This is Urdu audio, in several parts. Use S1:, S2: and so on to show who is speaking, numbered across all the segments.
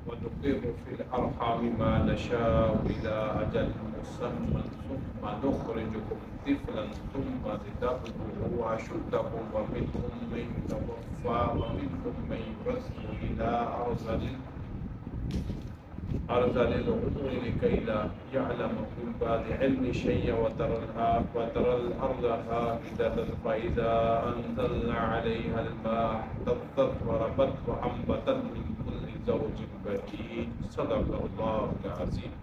S1: ونقر في الأرحام ما نشاء إلى أجل مسمى ثم نخرجكم طفلا ثم لتبلغوا أشدكم ومنكم من يتوفى ومنكم من يرد إلى أرذل العمر لكي لا يعلم من بعد علم شيئا وترى الأرض هامدة فإذا أنزلنا عليها الماء اهتزت وربت وأنبتت من كل زوج بهيج صدق الله العظيم.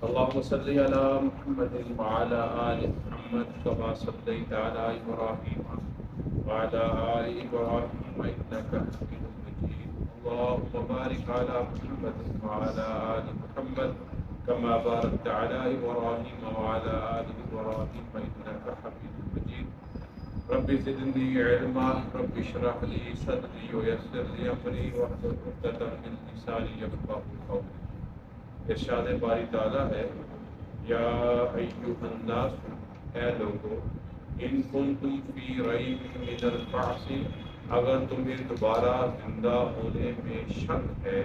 S1: اللهم صل على محمد وعلى آل محمد كما صليت على إبراهيم وعلى آل إبراهيم إنك حميد مجيد. اللهم بارك على محمد وعلى آل محمد كما باركت على إبراهيم وعلى آل إبراهيم إنك حميد مجيد. رب زدني علما رب اشرح لي صدري ويسر لي أمري واحلل عقدة من لساني يفقهوا قولي. ارشاد باری تعالیٰ ہے یا ایھا الناس، اے لوگو، ان کنتم فی ریب من البعث، اگر تمہیں دوبارہ زندہ ہونے میں شک ہے،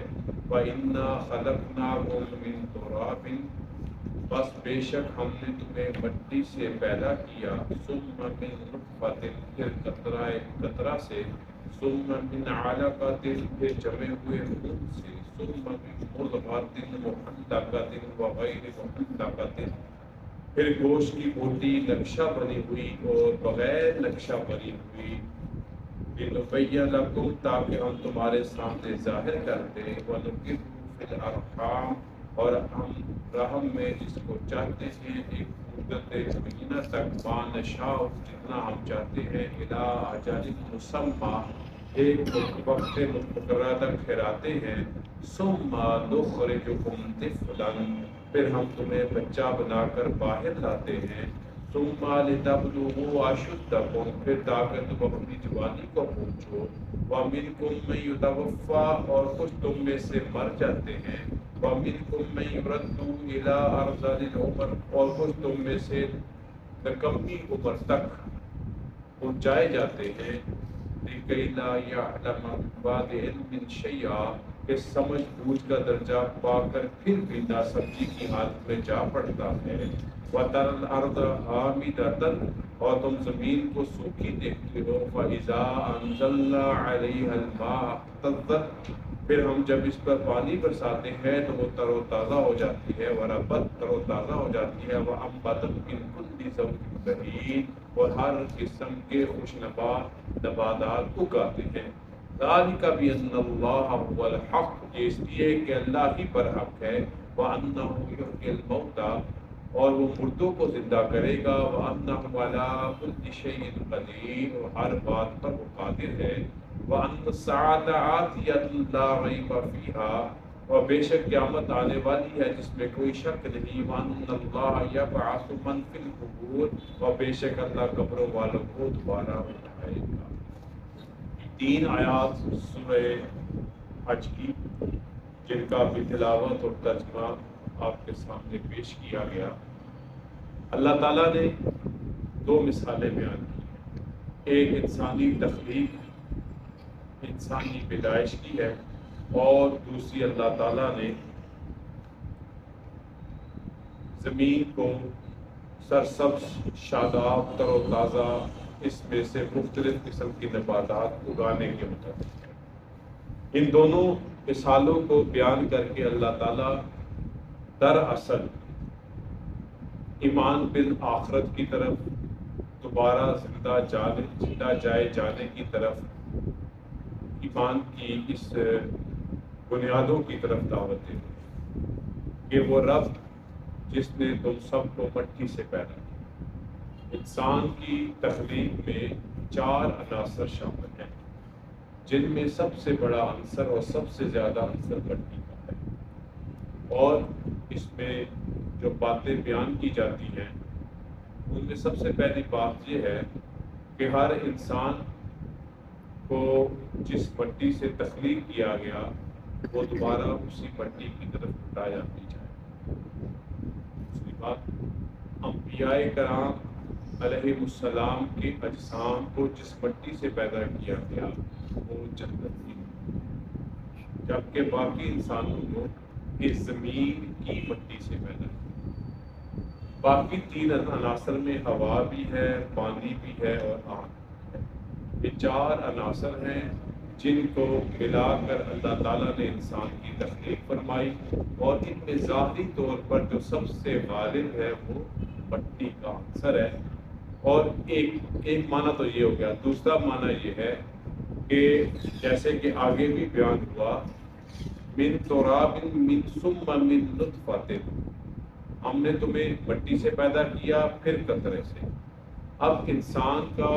S1: وَإِنَّا خَلَقْنَاكُم مِّن تُرَابٍ، بس بے شک ہم نے تمہیں مٹی سے پیدا کیا، ثم من نطفۃ، پھر قطرہ سے، ثم من علقۃ، پھر جمے ہوئے خون سے، ثم من مضغۃ مخلقۃ وغیر مخلقۃ، پھر گوشت کی بوٹی نقشہ بنی ہوئی اور بغیر نقشہ بنی ہوئی، لِنُبَيِّنَ لَكُمْ، تاکہ ہم تمہارے سامنے ظاہر کر دیں، وَنُقِرُّ فِي الْأَرْحَامِ، اور ہم رحم میں جس کو چاہتے ہیں ایک مدت مہینہ تک، ما نشاء، جتنا ہم چاہتے ہیں، الی اجل مسمى، ایک وقت مقررہ تک ٹھہراتے ہیں، ثم نخرجکم طفلا، پھر ہم تمہیں بچہ بنا کر باہر لاتے ہیں، ثم لتبلغوا اشدکم، پھر تاکہ تم اپنی جوانی کو پہنچو، ومنکم من یتوفی، اور کچھ تم میں سے مر جاتے ہیں، ومنکم من یرد الی ارذل العمر، اور کچھ تم میں سے نکمی عمر تک پہنچائے جاتے ہیں، لکئی لا یعلم بعد علم شیئا، کہ سمجھ بوجھ کا درجہ پا کر پھر بھی ناسمجھی کی حالت میں جا پڑتا ہے، وَتَرَى الْأَرْضَ هَامِدَةً، اور تم زمین کو سوکھی دیکھتے ہو، فَإِذَا أَنزَلْنَا عَلَيْهَا الْمَاءَ اهْتَزَّتْ، پھر ہم جب اس پر پانی برساتے ہیں تو وہ تر و تازہ ہو جاتی ہے، وَرَبَتْ، تر و تازہ ہو جاتی ہے، وَأَنبَتَتْ مِن كُلِّ زَوْجٍ بَهِيجٍ، اور ہر قسم کے خوشنما نباتات اگاتے ہیں، ذَلِكَ بِأَنَّ اللَّهَ هُوَ الْحَقُّ، یہ اس لیے کہ اللہ ہی پر حق ہے، وَأَنَّهُ يُحْيِي الْمَوْتَى، اور وہ مردوں کو زندہ کرے گا، وَأَنَّهُ عَلَىٰ كُلِّ شَيْءٍ قَدِيرٌ، اور ہر بات پر وہ قادر ہے، وَأَنَّ السَّاعَةَ آتِيَةٌ لَا رَيْبَ فِيهَا، اور بے شک قیامت آنے والی ہے جس میں کوئی شک نہیں، وَأَنَّ اللَّهَ يَبْعَثُ مَن فِي الْقُبُورِ، اور بے شک اللہ قبروں والوں کو دوبارہ اٹھائے گا۔ تین آیات سورہ حج کی، جن کا بھی تلاوت اور ترجمہ آپ کے سامنے پیش کیا گیا۔ اللہ تعالیٰ نے دو مثالیں بیان کی، ایک انسانی تخلیق، انسانی پیدائش کی ہے، اور دوسری اللہ تعالیٰ نے زمین کو سرسبز، شاداب، تر و تازہ، اس میں سے مختلف قسم کی نباتات اگانے کے متعلق۔ ان دونوں مثالوں کو بیان کر کے اللہ تعالیٰ دراصل ایمان بالآخرت کی طرف، دوبارہ زندہ جائے جانے کی طرف، ایمان کی اس بنیادوں کی طرف دعوت دیتے ہیں کہ وہ رب جس نے تم سب کو مٹی سے پیدا کیا۔ انسان کی تخلیق میں چار عناصر شامل ہیں، جن میں سب سے بڑا عنصر اور سب سے زیادہ عنصر مٹی کا ہے، اور اس میں جو باتیں بیان کی جاتی ہیں ان میں سب سے پہلی بات یہ ہے کہ ہر انسان کو جس مٹی سے تخلیق کیا گیا وہ دوبارہ اسی مٹی کی طرف لوٹایا دی جائے۔ دوسری بات، انبیاء کرام علیہ السلام کے اجسام کو جس مٹی سے پیدا کیا گیا وہ جنت کی، جبکہ باقی انسانوں کو اس زمین کی مٹی سے پیدا کیا۔ باقی تین عناصر میں ہوا بھی ہے، پانی بھی ہے اور آگ بھی ہے۔ یہ چار عناصر ہیں جن کو ملا کر اللہ تعالیٰ نے انسان کی تخلیق فرمائی، اور ان میں ظاہری طور پر جو سب سے غالب ہے وہ مٹی کا عنصر ہے۔ اور ایک معنی تو یہ ہو گیا۔ دوسرا معنی یہ ہے کہ جیسے کہ آگے بھی بیان ہوا، من تراب من ثم من نطفۃ، ہم نے تمہیں مٹی سے پیدا کیا پھر قطرے سے۔ اب انسان کا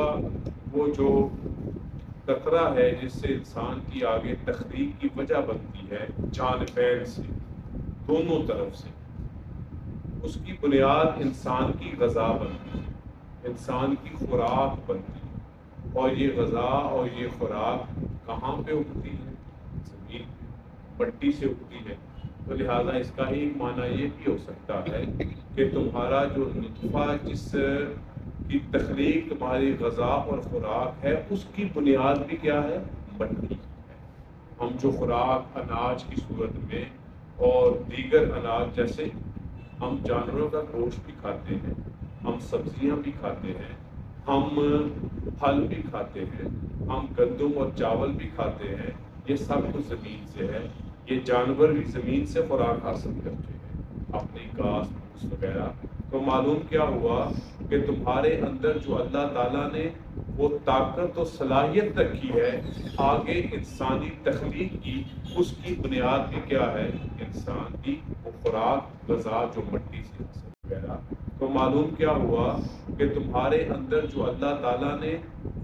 S1: وہ جو قطرہ ہے جس سے انسان کی آگے تخلیق کی وجہ بنتی ہے، جانبین سے، دونوں طرف سے، اس کی بنیاد انسان کی غذا بنتی ہے، انسان کی خوراک بنتی ہے۔ اور یہ غذا اور یہ خوراک کہاں پہ اگتی ہے؟ زمین پہ، مٹی سے اگتی ہے۔ تو لہٰذا اس کا ایک معنی یہ بھی ہو سکتا ہے کہ تمہارا جو نطفہ جس کی تخلیق تمہاری غذا اور خوراک ہے، اس کی بنیاد بھی کیا ہے؟ مٹی ہے۔ ہم جو خوراک اناج کی صورت میں اور دیگر اناج، جیسے ہم جانوروں کا گوشت بھی کھاتے ہیں، ہم سبزیاں بھی کھاتے ہیں، ہم پھل بھی کھاتے ہیں، ہم گندم اور چاول بھی کھاتے ہیں، یہ سب کچھ زمین سے ہے۔ یہ جانور بھی زمین سے خوراک حاصل کرتے ہیں، اپنی گھاس پھوس وغیرہ۔ تو معلوم کیا ہوا کہ تمہارے اندر جو اللہ تعالیٰ نے وہ طاقت و صلاحیت رکھی ہے آگے انسانی تخلیق کی، اس کی بنیاد بھی کیا ہے؟ انسان کی وہ خوراک غذا جو مٹی سے حاصل وغیرہ۔ تو معلوم کیا ہوا کہ تمہارے اندر جو اللہ تعالیٰ نے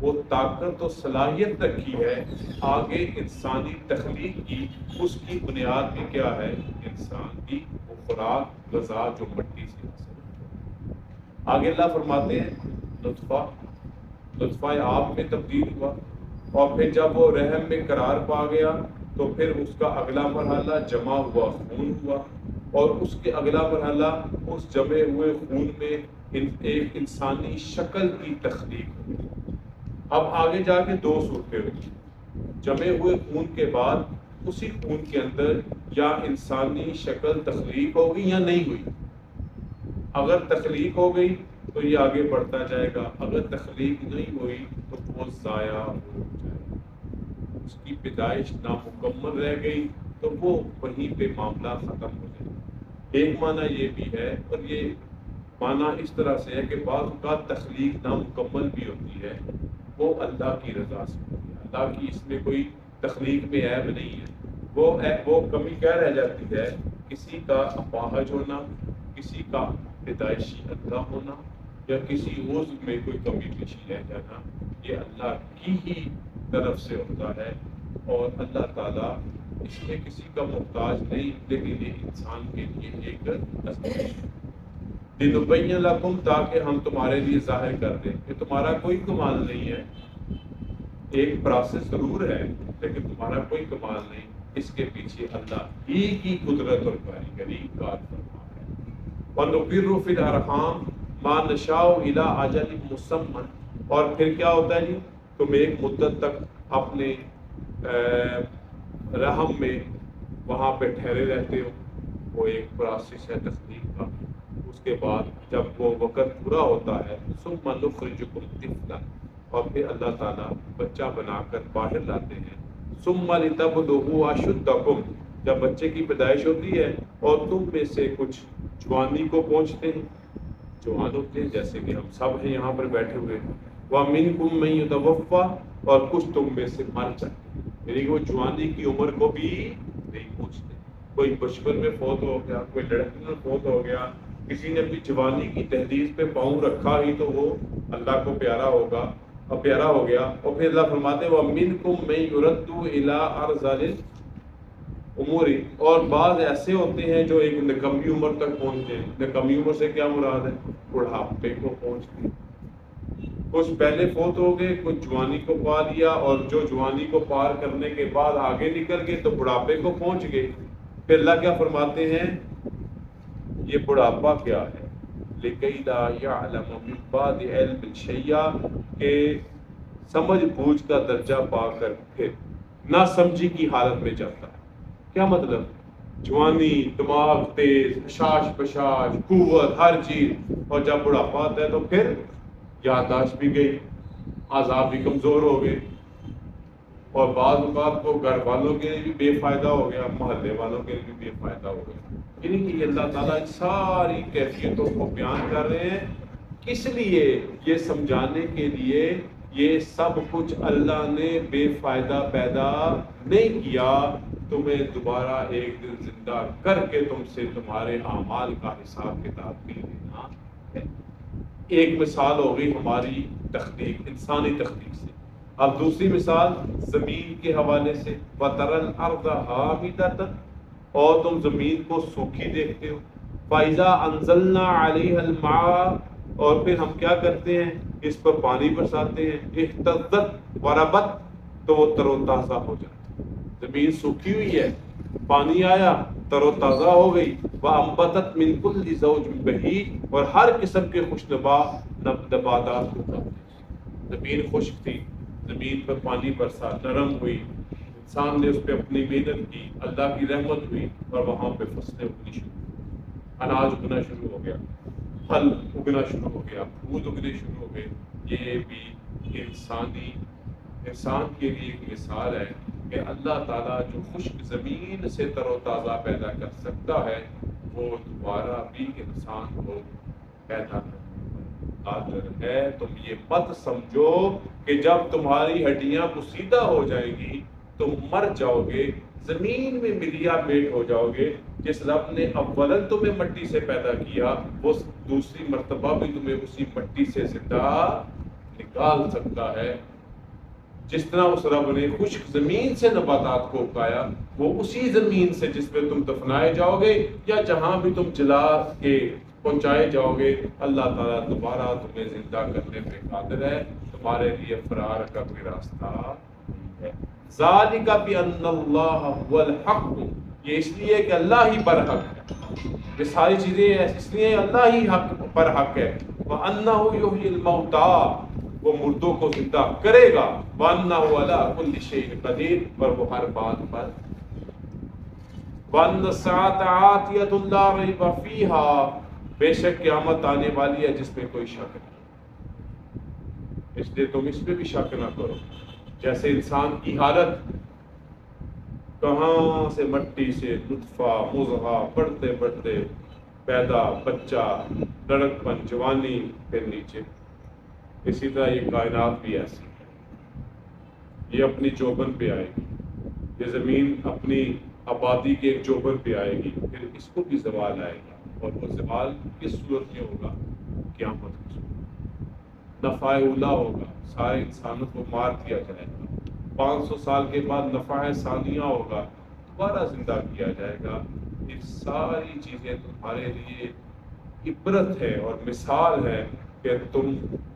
S1: وہ طاقت و صلاحیت رکھی ہے آگے انسانی تخلیق کی، اس کی بنیاد بھی کیا ہے؟ انسان کی وہ خوراک غذا جو مٹی سے حاصل ہے۔ آگے اللہ فرماتے ہیں نطفہ آپ میں تبدیل ہوا، اور پھر جب وہ رحم میں قرار پا گیا تو پھر اس کا اگلا مرحلہ جمع ہوا خون ہوا، اور اس کے اگلا مرحلہ اس جمے ہوئے خون میں ایک انسانی شکل کی تخلیق ہوئی۔ اب آگے جا کے دو صورتیں ہوئی، جمے ہوئے خون کے بعد اسی خون کے اندر یا انسانی شکل تخلیق ہوگی یا نہیں ہوئی۔ اگر تخلیق ہو گئی تو یہ آگے بڑھتا جائے گا، اگر تخلیق نہیں ہوئی تو وہ ضائع ہو جائے گا، اس کی پیدائش نامکمل رہ گئی تو وہ وہیں پہ معاملہ ختم ہو جائے گا۔ ایک معنی یہ بھی ہے، اور یہ معنی اس طرح سے ہے کہ بعض اوقات تخلیق نامکمل بھی ہوتی ہے، وہ اللہ کی رضا سے ہوتی ہے، اللہ کی اس میں کوئی تخلیق میں عیب نہیں ہے، وہ کمی کیا رہ جاتی ہے؟ کسی کا اپاہج ہونا، کسی کا پیدائشی اندھا ہونا، یا کسی عضو میں کوئی کمی پیشی رہ جانا، یہ اللہ کی ہی طرف سے ہوتا ہے، اور اللہ تعالیٰ اس میں کسی کا محتاج نہیں، لیکن یہ انسان کے لیے ایک آزمائش ہے۔ لِنُبَيِّنَ لَكُمْ، تاکہ ہم تمہارے لیے ظاہر کر دیں کہ تمہارا کوئی کمال نہیں ہے، ایک پروسیس ضرور ہے لیکن تمہارا کوئی کمال نہیں، اس کے پیچھے اللہ ہی کی قدرت اور کاریگری کار فرما ہے۔ وَنُقِرُّ فِي الْأَرْحَامِ مَا نَشَاءُ إِلَىٰ أَجَلٍ مُّسَمًّى، اور پھر کیا ہوتا ہے جی؟ تم ایک مدت تک اپنے رحم میں وہاں پہ ٹھہرے رہتے ہو، وہ ایک پروسیس ہے تخلیق کا۔ اس کے بعد جب وہ وقت پورا ہوتا ہے، ثُمَّ نُخْرِجُكُمْ طِفْلًا، اور پھر اللہ تعالیٰ بچہ بنا کر باہر لاتے ہیں۔ ثُمَّ لِتَبْلُغُوا أَشُدَّكُمْ، جب بچے کی پیدائش ہوتی ہے اور تم میں سے کچھ جوانی کو پہنچتے ہیں، جوان ہوتے ہیں، جیسے کہ ہم سب ہیں یہاں پر بیٹھے ہوئے، وَمِنْكُمْ مَن يُتَوَفَّى، اور کچھ تم میں سے مر جاتے ہیں، یعنی کہ وہ جوانی کی عمر کو بھی نہیں پہنچتے، کوئی بچپن میں فوت ہو گیا، کوئی لڑکی میں فوت ہو گیا، کسی نے بھی جوانی کی دہلیز پہ پاؤں رکھا ہی تو وہ اللہ کو پیارا ہوگا اور پیارا ہو گیا۔ اور پھر اللہ فرماتے ہیں وَمِنْكُمْ مَن يُرَدُّ إِلَىٰ أَرْذَلِ الْأُمُورِ، اور بعض ایسے ہوتے ہیں جو ایک نکمی عمر تک پہنچتے ہیں۔ نکمی عمر سے کیا مراد ہے؟ بڑھاپے کو پہنچتے ہیں۔ کچھ پہلے فوت ہو گئے، کچھ جوانی کو پا لیا، اور جو جوانی کو پار کرنے کے بعد آگے نکل گئے تو بڑھاپے کو پہنچ گئے۔ پھر اللہ کیا فرماتے ہیں؟ یہ بڑھاپا کیا ہے؟ لِكَيْ لَا يَعْلَمَ مِن بَعْدِ عِلْمٍ شَيْئًا، کہ سمجھ بوجھ کا درجہ پا کر پھر نہ سمجھی کی حالت میں جاتا ہے۔ کیا مطلب؟ جوانی، دماغ تیز، حشاش بشاش، قوت، ہر چیز، اور جب بڑھاپا آتا ہے تو پھر یادداشت بھی گئی، اعصاب بھی کمزور ہو گئے، اور بعض اوقات کو گھر والوں کے لیے بھی بے فائدہ ہو گیا، محلے والوں کے لیے بھی بے فائدہ ہو گیا۔ یعنی کہ اللہ تعالیٰ ان ساری کیفیتوں کو بیان کر رہے ہیں، کس لیے؟ یہ سمجھانے کے لیے یہ سب کچھ اللہ نے بے فائدہ پیدا نہیں کیا، تمہیں دوبارہ ایک دن زندہ کر کے تم سے تمہارے اعمال کا حساب کتاب بھی لینا ہے۔ ایک مثال ہو گئی ہماری تخلیق، انسانی تخلیق سے۔ اب دوسری مثال زمین کے حوالے سے، وَتَرَى الْأَرْضَ هَامِدَةً، اور تم زمین کو سوکھی دیکھتے ہو، فَإِذَا أَنزَلْنَا عَلَيْهَا الْمَاءَ، اور پھر ہم کیا کرتے ہیں؟ اس پر پانی برساتے ہیں، اهْتَزَّتْ وَرَبَتْ، تو وہ تر و تازہ ہو جاتی ہے۔ زمین سوکھی ہوئی ہے، پانی آیا، تر و تازہ ہو گئی، وَأَنبَتَتْ مِن كُلِّ زَوْجٍ بَهِيجٍ، اور ہر قسم کے خوشنما نباتات کو، زمین خشک تھی، زمین پر پانی برسا، نرم ہوئی، انسان نے اس پہ اپنی محنت کی، اللہ کی رحمت ہوئی، اور وہاں پہ فصلیں اگنی شروع ہوئی، اناج اگنا شروع ہو گیا، پھل اگنا شروع ہو گیا، پھول اگنے شروع ہو گئے۔ یہ بھی انسان کے لیے ایک مثال ہے کہ اللہ تعالیٰ جو خشک زمین سے تر و تازہ پیدا کر سکتا ہے، وہ دوبارہ بھی انسان کو پیدا قادر ہے۔ تم یہ مت سمجھو کہ جب تمہاری ہڈیاں پوسیدہ ہو جائیں گی تم مر جاؤ گے، زمین میں ملیا میٹ ہو جاؤ گے۔ جس رب نے اولاً تمہیں مٹی سے پیدا کیا، وہ دوسری مرتبہ بھی تمہیں اسی مٹی سے زندہ نکال سکتا ہے۔ جس طرح اس رب نے خشک زمین سے نباتات کو اگایا، وہ اسی زمین سے جس پہ تم دفنائے جاؤ گے یا جہاں بھی تم جلا کے پہنچائے جاؤ گے، اللہ تعالیٰ دوبارہ تمہیں زندہ کرنے پہ قادر ہے۔ تمہارے لیے فرار کا کوئی راستہ نہیں ہے۔ ذالک بأن اللہ هو الحق، یہ اس لیے کہ اللہ ہی برحق ہے، یہ ساری چیزیں اس لیے اللہ ہی حق پر حق ہے۔ وَأَنَّهُ يُحْيِي الْمَوْتَىٰ، وہ مردوں کو زندہ کرے گا، وَأَنَّهُ عَلَىٰ كُلِّ شَيْءٍ قَدِيرٌ، اور وہ ہر بات پر۔ وَأَنَّ السَّاعَةَ آتِيَةٌ لَا رَيْبَ فِيهَا، بے شک قیامت آنے والی ہے جس میں کوئی شک نہیں، اس لیے تم اس میں بھی شک نہ کرو۔ جیسے انسان کی حالت کہاں سے مٹی سے نطفہ مضغہ بڑھتے بڑھتے پیدا، بچہ، لڑک پن، جوانی، پھر نیچے، اسی طرح یہ کائنات بھی ایسی ہے، یہ اپنی چوبن پہ آئے گی، یہ زمین اپنی آبادی کے ایک چوبن پہ آئے گی، پھر اس کو بھی زوال آئے گا، اور وہ زوال کس صورت میں ہوگا؟ قیامت کی صورت، نفع اولا ہوگا، سارے انسانوں کو مار دیا جائے گا، 500 سال کے بعد نفع ثانیہ ہوگا، دوبارہ زندہ کیا جائے گا۔ یہ ساری چیزیں تمہارے لیے عبرت ہے اور مثال ہے کہ تم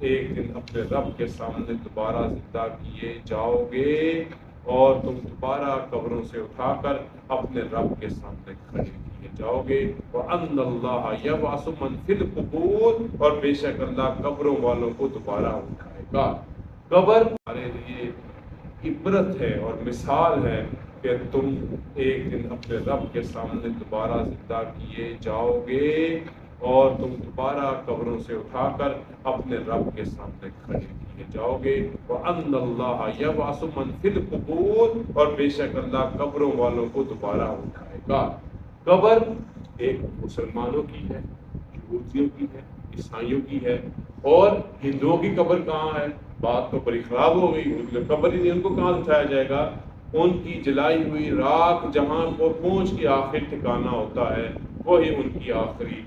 S1: ایک دن اپنے رب کے سامنے دوبارہ زندہ کیے جاؤ گے، اور تم دوبارہ قبروں سے اٹھا کر اپنے رب کے سامنے کھڑے کیے جاؤ گے۔ وَأَنَّ اللَّهَ يَبْعَثُ مَن فِي الْقُبُورِ، اور بے شک اللہ قبروں والوں کو دوبارہ اٹھائے گا۔ قبر ہمارے لیے عبرت ہے اور مثال ہے کہ تم ایک دن اپنے رب کے سامنے دوبارہ زندہ کیے جاؤ گے، اور تم دوبارہ قبروں سے اٹھا کر اپنے رب کے سامنے کھڑے کیے جاؤ گے۔ وَأَنَّ اللَّهَ يَبْعَثُ مَن فِي الْقُبُورِ، اور بے شک اللہ قبروں والوں کو دوبارہ اٹھائے گا۔ قبر ایک مسلمانوں کی ہے، یہودیوں کی ہے، عیسائیوں کی ہے، اور ہندوؤں کی قبر کہاں ہے؟ بات تو بڑی خراب ہو گئی، ان کی قبر ہی نہیں، ان کو کہاں اٹھایا جائے گا؟ ان کی جلائی ہوئی راکھ جہاں کو پہنچ کے آخر ٹھکانا ہوتا ہے، وہی ان کی آخری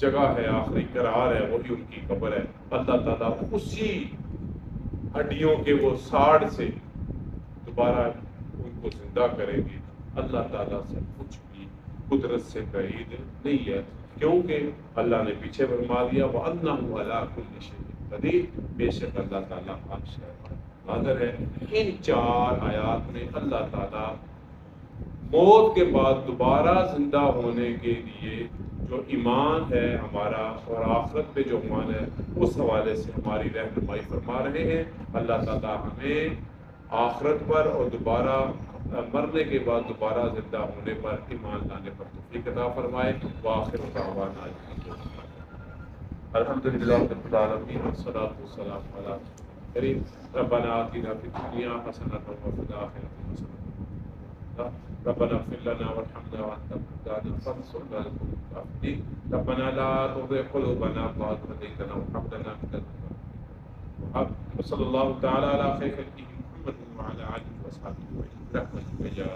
S1: جگہ ہے، آخری قرار ہے، وہی ان کی قبر ہے۔ اللہ تعالیٰ اسی ہڈیوں کے وہ ساڑ سے دوبارہ ان کو زندہ کریں گے۔ اللہ تعالیٰ سے کچھ بھی قدرت سے بعید نہیں ہے، کیونکہ اللہ نے پیچھے فرما دیا وَأَنَّهُ عَلَىٰ كُلِّ شَيْءٍ قَدِيرٌ، بے شک اللہ تعالیٰ ہر شے پر قادر ہے۔ ان 4 آیات میں اللہ تعالیٰ موت کے بعد دوبارہ زندہ ہونے کے لیے جو ایمان ہے ہمارا اور آخرت پہ جو ایمان ہے اس حوالے سے ہماری رہنمائی فرما رہے ہیں۔ اللہ تعالیٰ ہمیں آخرت پر اور دوبارہ مرنے کے بعد دوبارہ زندہ ہونے پر ایمان لانے پر توفیق عطا فرمائے. وآخر دعوانا الحمدللہ رب العالمین والصلاة والسلام علی کریم. ربنا آتنا فی الدنیا حسنۃ وفی الآخرۃ حسنۃ. ربنا اغفر لنا وارحمنا وانت مولانا فانصرنا على القوم الكافرين. ربنا لا تزغ قلوبنا بعد إذ هديتنا وهب لنا من لدنك رحمة. وصلى الله تعالى على خير خلقه محمد وعلى آله وصحبه أجمعين برحمتك يا